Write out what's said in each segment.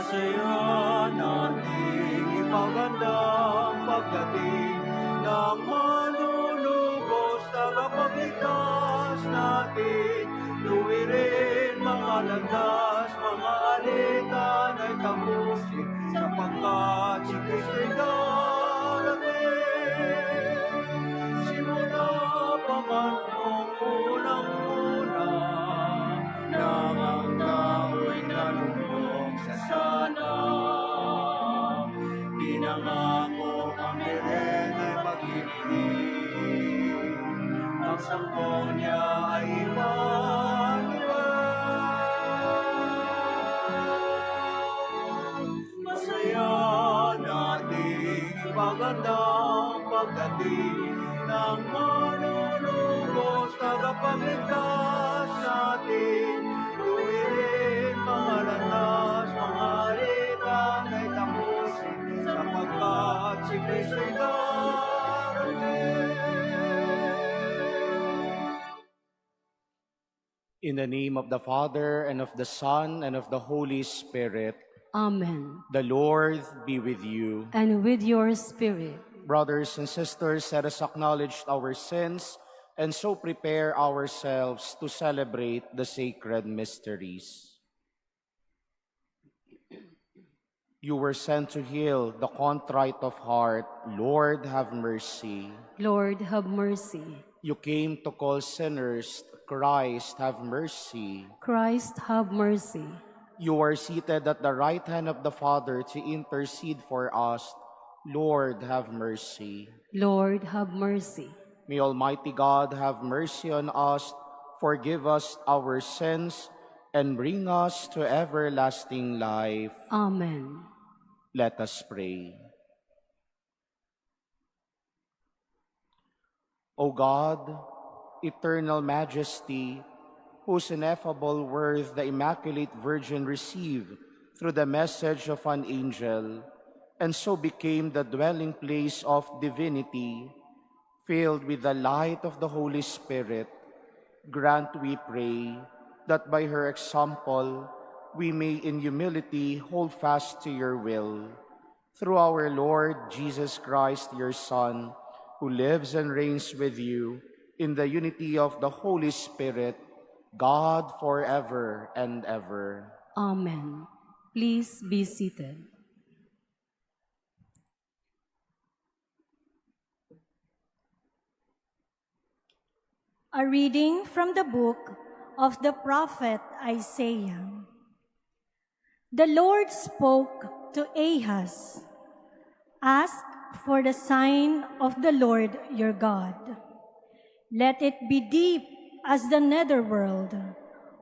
Masaya nating ipagandang pagdating ng manunubos, tagapagligtas natin. Tuwirin mga landas, mga alitan ay tapusin, sapagkat si Kristo'y darating. Simula pa man noong unang-una, nang ang tao'y nalubog sa sana. Pinangako ang Belen ay mag-ibig, ang sanggol niya ay Emmanuel. Masaya nating ipagandang pagdating ng manunubos, tagapagligtas natin. Tuwirin mga landas, mga alitan ay tapusin, sapagkat si Kristo'y darating. In the name of the Father, and of the Son, and of the Holy Spirit. Amen. The Lord be with you. And with your spirit. Brothers and sisters, let us acknowledge our sins and so prepare ourselves to celebrate the sacred mysteries. You were sent to heal the contrite of heart. Lord, have mercy. Lord, have mercy. You came to call sinners. Christ, have mercy. Christ, have mercy. You are seated at the right hand of the Father to intercede for us. Lord, have mercy. Lord, have mercy. May Almighty God have mercy on us, forgive us our sins, and bring us to everlasting life. Amen. Let us pray. O God, eternal majesty, whose ineffable worth the Immaculate Virgin received through the message of an angel, and so became the dwelling place of divinity, filled with the light of the Holy Spirit, grant, we pray, that by her example we may in humility hold fast to your will. Through our Lord Jesus Christ, your Son, who lives and reigns with you in the unity of the Holy Spirit, God forever and ever. Amen. Please be seated. A reading from the book of the prophet Isaiah. The Lord spoke to Ahaz, "Ask for the sign of the Lord your God. Let it be deep as the netherworld,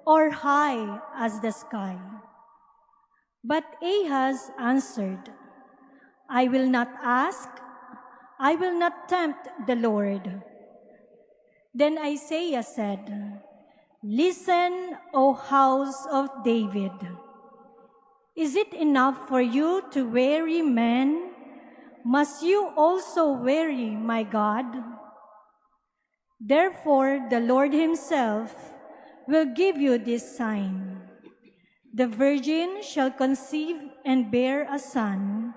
or high as the sky." But Ahaz answered, "I will not ask, I will not tempt the Lord." Then Isaiah said, "Listen, O house of David. Is it enough for you to weary men? Must you also weary my God? Therefore the Lord himself will give you this sign. The virgin shall conceive and bear a son,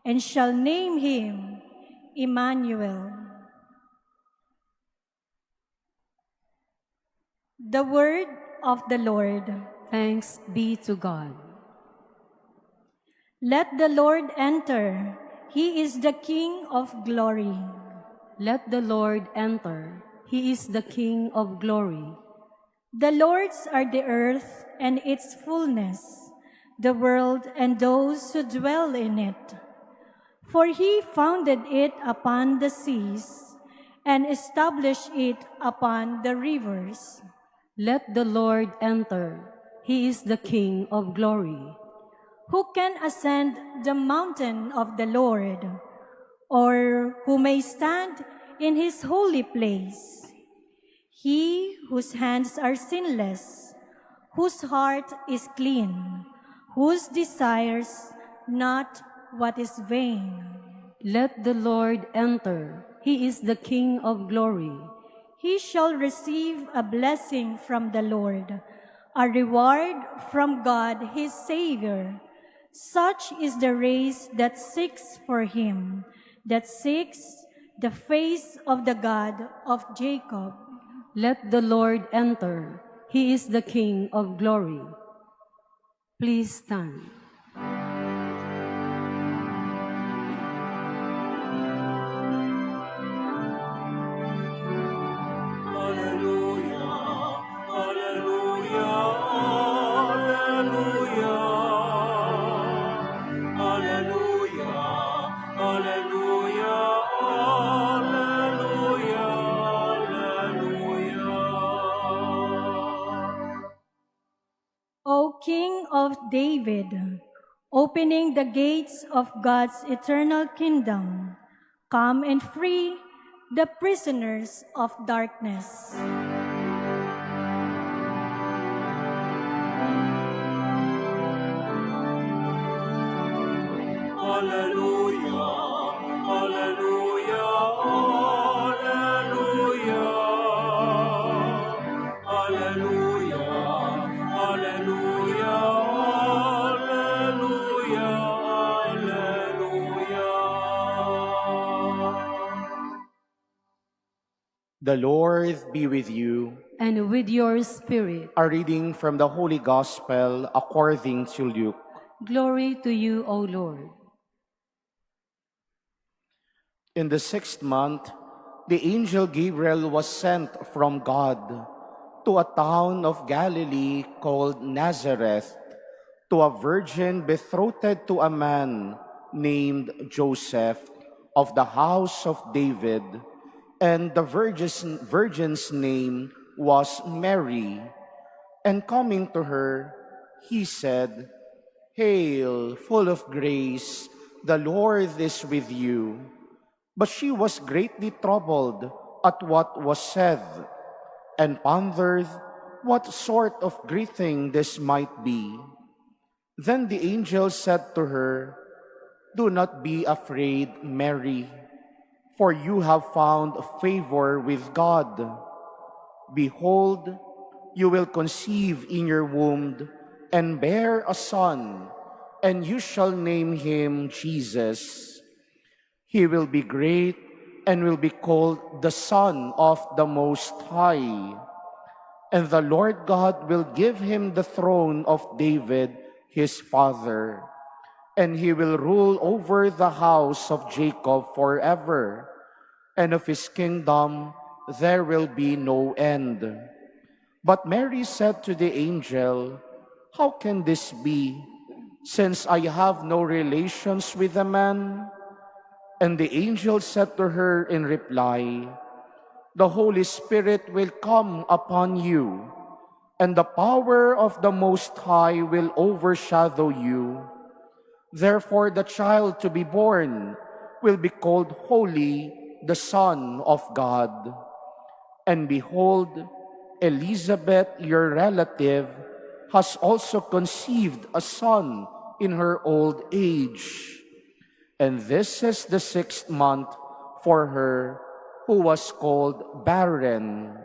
and shall name him Emmanuel." The word of the Lord. Thanks be to God. Let the Lord enter. He is the King of glory. Let the Lord enter. He is the King of glory. The Lord's are the earth and its fullness, the world and those who dwell in it. For he founded it upon the seas and established it upon the rivers. Let the Lord enter. He is the King of glory. Who can ascend the mountain of the Lord, or who may stand in his holy place? He whose hands are sinless, whose heart is clean, whose desires not what is vain. Let the Lord enter. He is the King of glory. He shall receive a blessing from the Lord, a reward from God his Savior. Such is the race that seeks for him, that seeks the face of the God of Jacob. Let the Lord enter. He is the King of glory. Please stand. Hallelujah, hallelujah, hallelujah. Hallelujah, hallelujah, hallelujah, hallelujah. O King of David, opening the gates of God's eternal kingdom, come and free the prisoners of darkness. Hallelujah, hallelujah, hallelujah. Hallelujah, hallelujah, hallelujah, hallelujah. The Lord be with you. And with your spirit, A reading from the Holy Gospel according to Luke. glory to you, O Lord. In the 6th month, the angel Gabriel was sent from God to a town of Galilee called Nazareth, to a virgin betrothed to a man named Joseph of the house of David, and the virgin's name was Mary. And coming to her, he said, "Hail, full of grace, the Lord is with you." But she was greatly troubled at what was said, and pondered what sort of greeting this might be. Then the angel said to her, "Do not be afraid, Mary, for you have found favor with God. Behold, you will conceive in your womb and bear a son, and you shall name him Jesus. He will be great and will be called the Son of the Most High. And the Lord God will give him the throne of David, his father, and he will rule over the house of Jacob forever, and of his kingdom there will be no end." But Mary said to the angel, "How can this be, since I have no relations with a man?" And the angel said to her in reply, "The Holy Spirit will come upon you, and the power of the Most High will overshadow you. Therefore the child to be born will be called Holy, the Son of God. And behold, Elizabeth, your relative, has also conceived a son in her old age. And this is the 6th month for her who was called barren.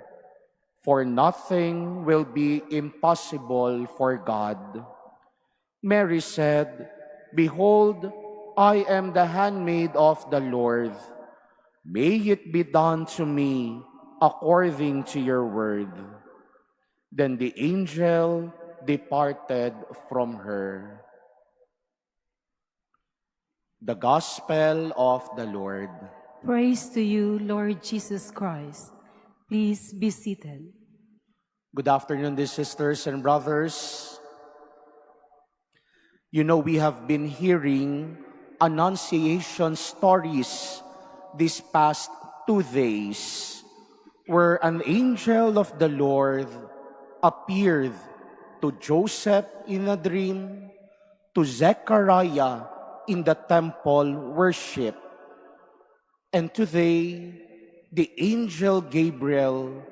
For nothing will be impossible for God." Mary said, "Behold, I am the handmaid of the Lord. May it be done to me according to your word." Then the angel departed from her. The Gospel of the Lord. Praise to you, Lord Jesus Christ. Please be seated. Good afternoon, dear sisters and brothers. You know, we have been hearing Annunciation stories these past 2 days, where an angel of the Lord appeared to Joseph in a dream, to Zechariah in the temple worship. And today, the angel Gabriel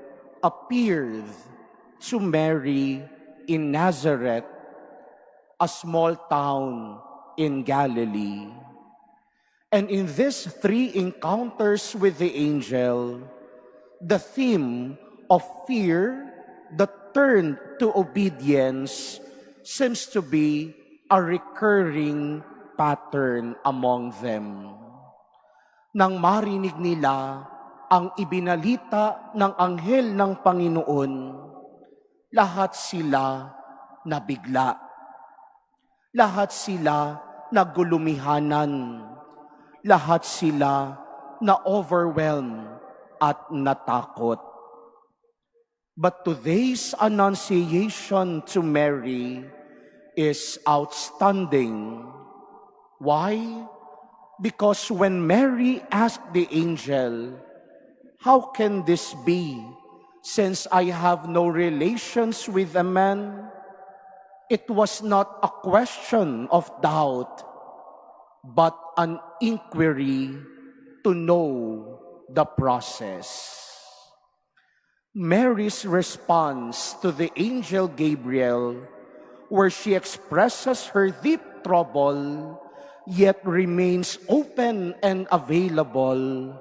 appeared to Mary in Nazareth, a small town in Galilee. And in these 3 encounters with the angel, the theme of fear that turned to obedience seems to be a recurring pattern among them. Nang marinig nila ang ibinalita ng anghel ng Panginoon, lahat sila nabigla. Lahat sila nagulumihanan. Lahat sila na-overwhelm at natakot. But today's annunciation to Mary is outstanding. Why? Because when Mary asked the angel, "How can this be, since I have no relations with a man?" It was not a question of doubt, but an inquiry to know the process. Mary's response to the angel Gabriel, where she expresses her deep trouble, yet remains open and available,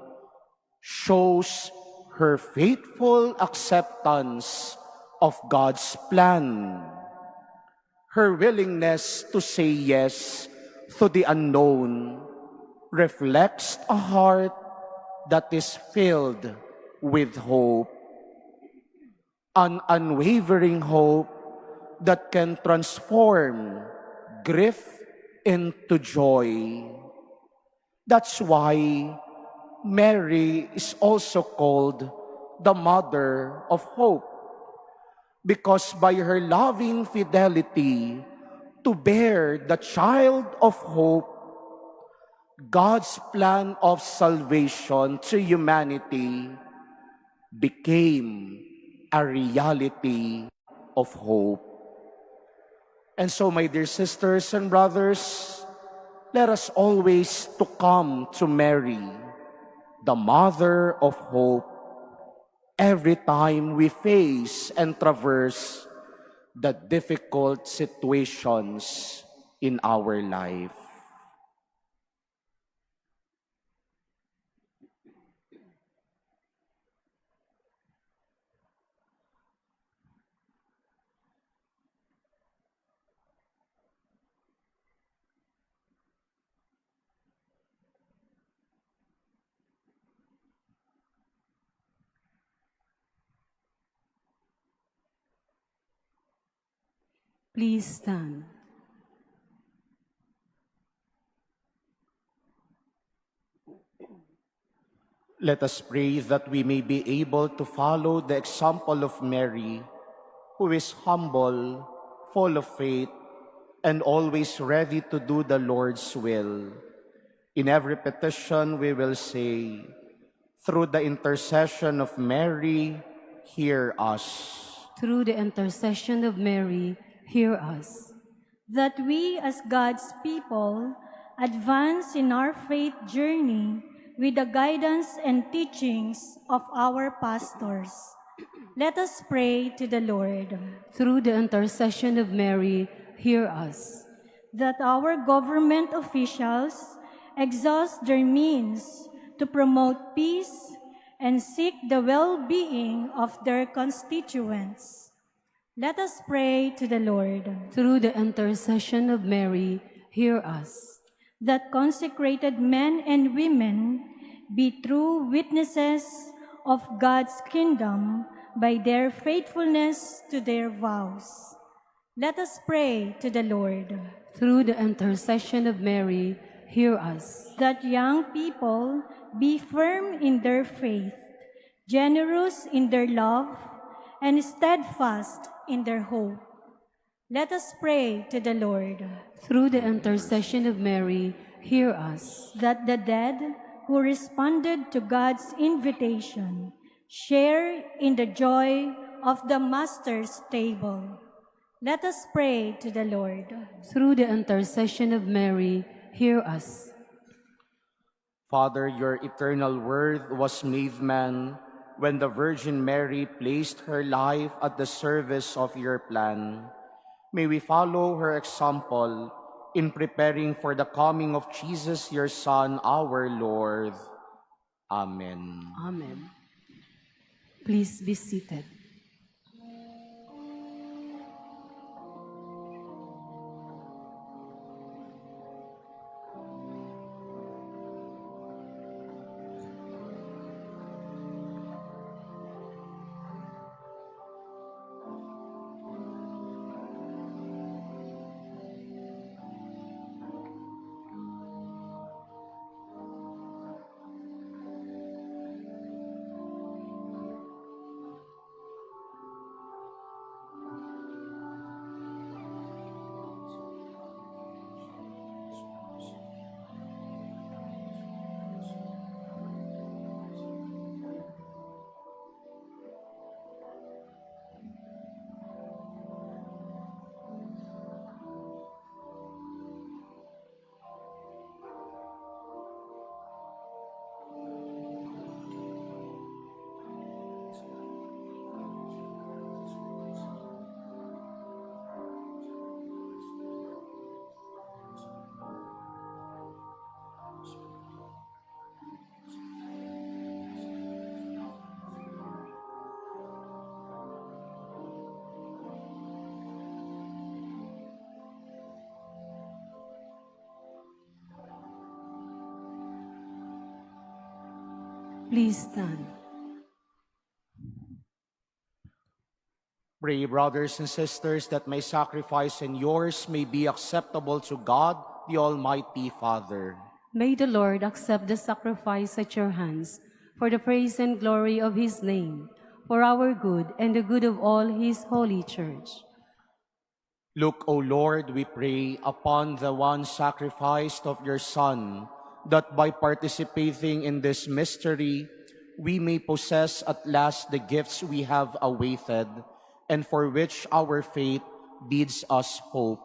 shows her faithful acceptance of God's plan. Her willingness to say yes to the unknown reflects a heart that is filled with hope, an unwavering hope that can transform grief into joy. That's why Mary is also called the Mother of Hope, because by her loving fidelity to bear the child of hope, God's plan of salvation to humanity became a reality of hope. And so, my dear sisters and brothers, let us always to come to Mary, the Mother of Hope, every time we face and traverse the difficult situations in our life. Please stand. Let us pray that we may be able to follow the example of Mary, who is humble, full of faith, and always ready to do the Lord's will. In every petition we will say, "Through the intercession of Mary, hear us." Through the intercession of Mary, hear us. That we as God's people advance in our faith journey with the guidance and teachings of our pastors. Let us pray to the Lord. Through the intercession of Mary, hear us. That our government officials exhaust their means to promote peace and seek the well-being of their constituents. Let us pray to the Lord. Through the intercession of Mary, hear us. That consecrated men and women be true witnesses of God's kingdom by their faithfulness to their vows. Let us pray to the Lord. Through the intercession of Mary, hear us. That young people be firm in their faith, generous in their love, and steadfast in their hope. Let us pray to the Lord. Through the intercession of Mary, hear us. That the dead who responded to God's invitation share in the joy of the Master's table. Let us pray to the Lord. Through the intercession of Mary, hear us. Father, your eternal word was made man when the Virgin Mary placed her life at the service of your plan. May we follow her example in preparing for the coming of Jesus, your Son, our Lord. Amen. Amen. Please be seated. Please stand. Pray, brothers and sisters, that my sacrifice and yours may be acceptable to God, the Almighty Father. May the Lord accept the sacrifice at your hands for the praise and glory of his name, for our good and the good of all his holy church. Look, O Lord, we pray, upon the one sacrificed of your Son, that by participating in this mystery, we may possess at last the gifts we have awaited, and for which our faith bids us hope.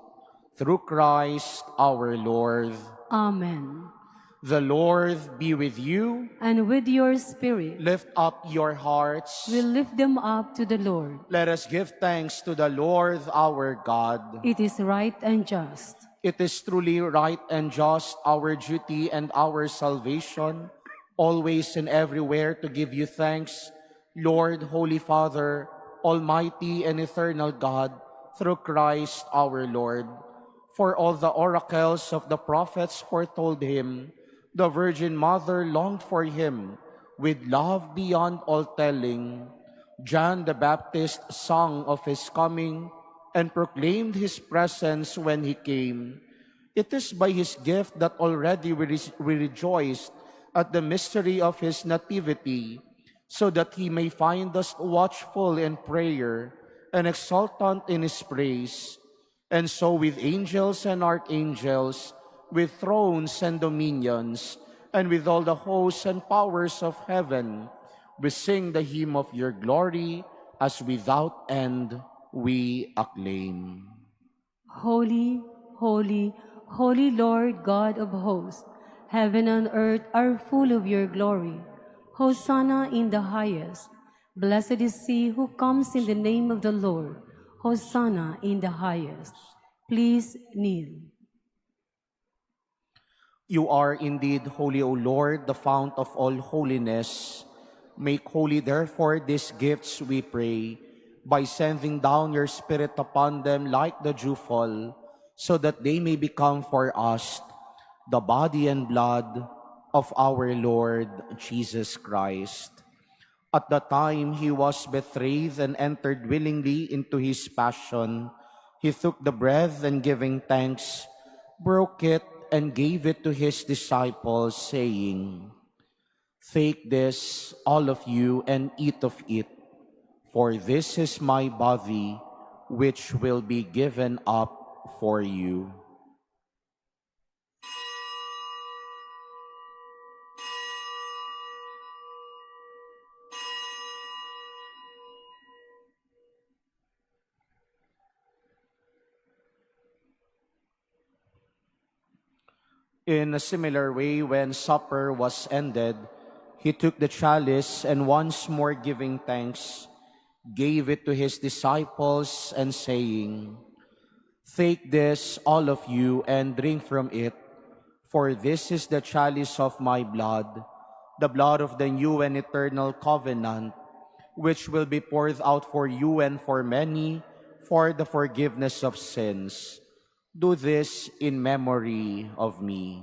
Through Christ our Lord. Amen. The Lord be with you. And with your spirit, Lift up your hearts. we lift them up to the Lord. Let us give thanks to the Lord our God. It is right and just. It is truly right and just, our duty and our salvation, always and everywhere to give you thanks, Lord, Holy Father, Almighty and eternal God, through Christ our Lord. For all the oracles of the prophets foretold him, the Virgin Mother longed for him with love beyond all telling. John the Baptist sang of his coming and proclaimed his presence when he came. It is by his gift that already we rejoiced at the mystery of his nativity, so that he may find us watchful in prayer and exultant in his praise. And so with angels and archangels, with thrones and dominions, and with all the hosts and powers of heaven, we sing the hymn of your glory, as without end we acclaim. Holy, holy, holy Lord God of hosts, heaven and earth are full of your glory. Hosanna in the highest. Blessed is he who comes in the name of the Lord. Hosanna in the highest. Please kneel. You are indeed holy, O Lord, the fount of all holiness. Make holy, therefore, these gifts, we pray, by sending down your Spirit upon them like the dewfall, so that they may become for us the body and blood of our Lord Jesus Christ. At the time he was betrayed and entered willingly into his passion, he took the bread and giving thanks, broke it and gave it to his disciples, saying, "Take this, all of you, and eat of it, for this is my body, which will be given up for you." In a similar way, when supper was ended, he took the chalice and once more giving thanks, gave it to his disciples and saying, "Take this, all of you, and drink from it, for this is the chalice of my blood, the blood of the new and eternal covenant, which will be poured out for you and for many for the forgiveness of sins. Do this in memory of me."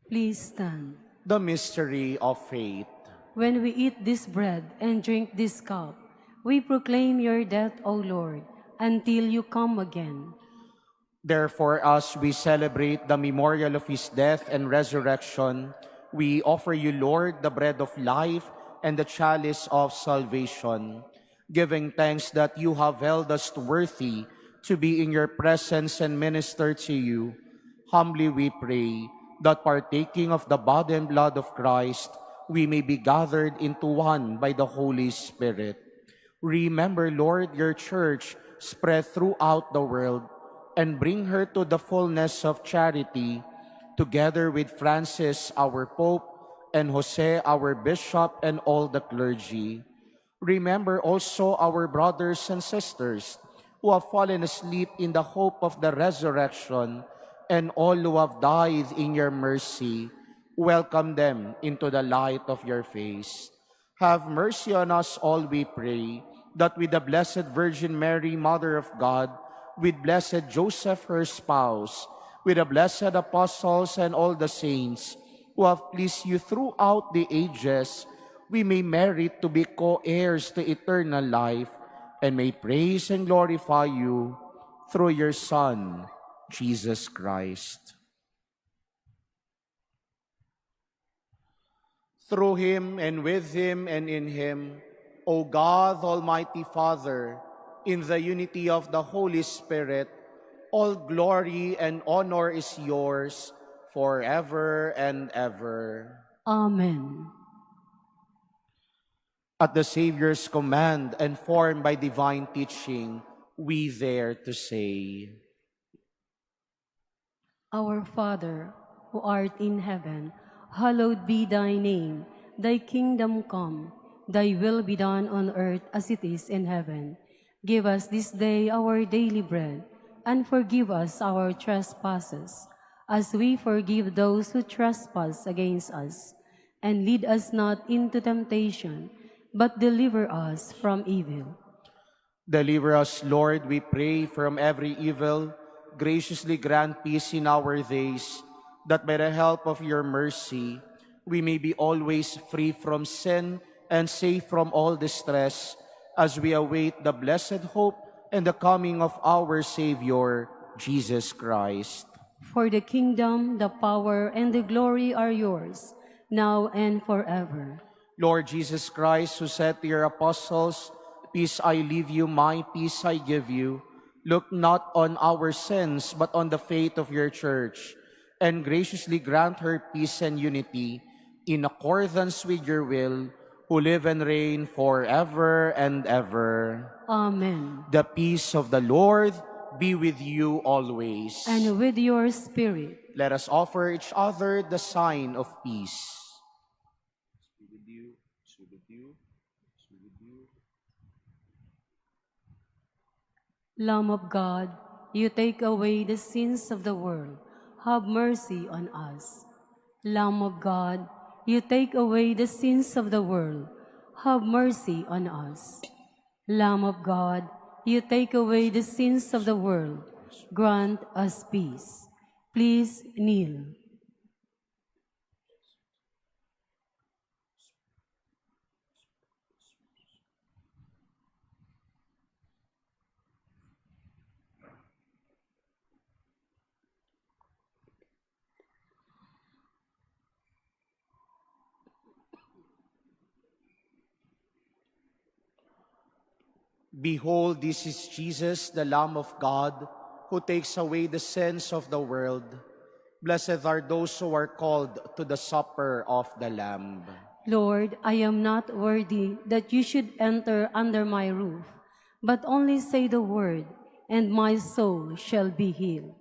Please stand. The mystery of faith. When we eat this bread and drink this cup, we proclaim your death, O Lord, until you come again. Therefore, as we celebrate the memorial of his death and resurrection, we offer you, Lord, the bread of life and the chalice of salvation, giving thanks that you have held us worthy to be in your presence and minister to you. Humbly we pray that partaking of the body and blood of Christ, we may be gathered into one by the Holy Spirit. Remember, Lord, your church spread throughout the world, and bring her to the fullness of charity, together with Francis, our Pope, and Jose, our Bishop, and all the clergy. Remember also our brothers and sisters who have fallen asleep in the hope of the resurrection, and all who have died in your mercy. Welcome them into the light of your face. Have mercy on us all, we pray, that with the Blessed Virgin Mary, Mother of God, with blessed Joseph, her spouse, with the blessed apostles and all the saints who have pleased you throughout the ages, we may merit to be co-heirs to eternal life and may praise and glorify you through your Son, Jesus Christ. Through him and with him and in him, O God, Almighty Father, in the unity of the Holy Spirit, all glory and honor is yours forever and ever. Amen. At the Savior's command and formed by divine teaching, we dare to say, Our Father, who art in heaven, hallowed be thy name. Thy kingdom come, thy will be done on earth as it is in heaven. Give us this day our daily bread, and forgive us our trespasses, as we forgive those who trespass against us. And lead us not into temptation, but deliver us from evil. Deliver us, Lord, we pray, from every evil. Graciously grant peace in our days, that by the help of your mercy, we may be always free from sin and safe from all distress, as we await the blessed hope and the coming of our Savior, Jesus Christ. For the kingdom, the power, and the glory are yours, now and forever. Lord Jesus Christ, who said to your apostles, "Peace I leave you, my peace I give you," look not on our sins, but on the faith of your church, and graciously grant her peace and unity, in accordance with your will, who live and reign forever and ever. Amen. The peace of the Lord be with you always. And with your spirit. Let us offer each other the sign of peace. Be with you, be with you, be with you. Lamb of God, you take away the sins of the world. Have mercy on us. Lamb of God, you take away the sins of the world. Have mercy on us. Lamb of God, you take away the sins of the world. Grant us peace. Please kneel. Behold, this is Jesus, the Lamb of God, who takes away the sins of the world. Blessed are those who are called to the supper of the Lamb. Lord, I am not worthy that you should enter under my roof, but only say the word, and my soul shall be healed.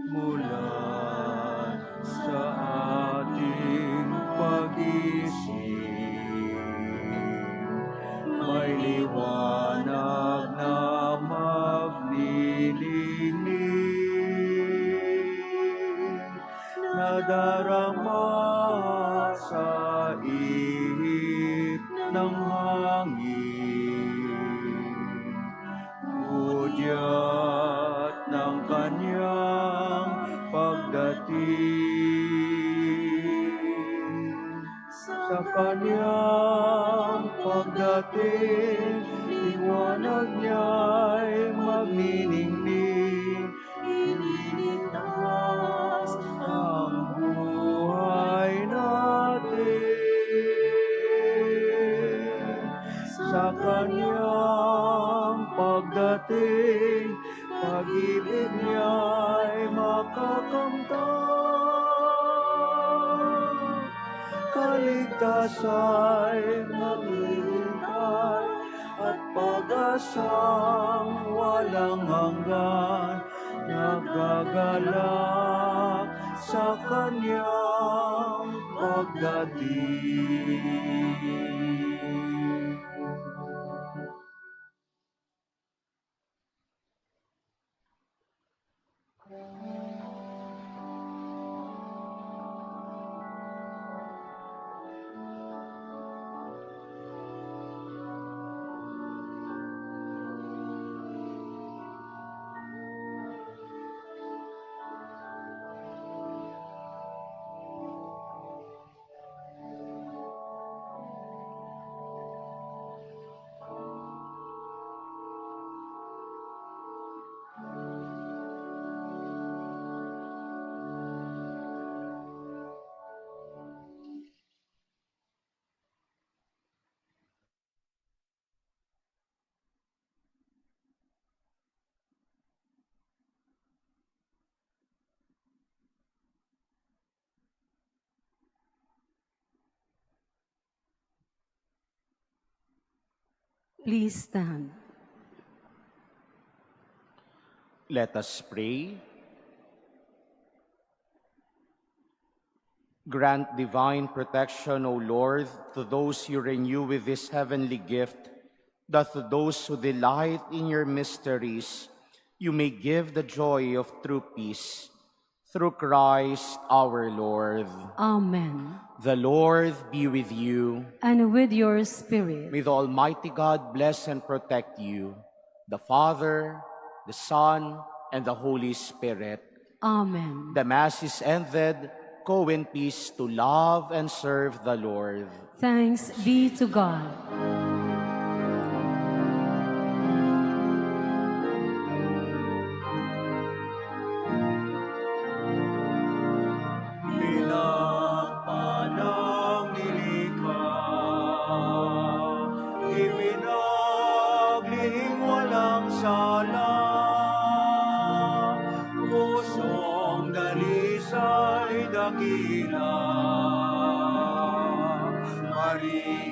Mula sa ating pag-isip, may liwanag na maglilingig, nadarama sa ihip ng hangin, hudyat ng kanyang pagdating. Sa kanyang pagdating, liwanag niya'y magniningning. Ililigtas ang buhay natin. Sa kanyang pagdating, pag-ibig niya'y makakamtan. Kaligtasa'y maglilingkay at pag-asang walang hanggan, nagagalak sa kanyang pagdating. Please stand. Let us pray. Grant divine protection, O Lord, to those you renew with this heavenly gift, that to those who delight in your mysteries, you may give the joy of true peace. Through Christ our Lord. Amen. The Lord be with you. And with your spirit. May the Almighty God bless and protect you, the Father, the Son, and the Holy Spirit. Amen. The Mass is ended. Go in peace to love and serve the Lord. Thanks be to God. Bilang panang nilikha, ibinaglihing walang sala, pusong dalisay dakila. Maria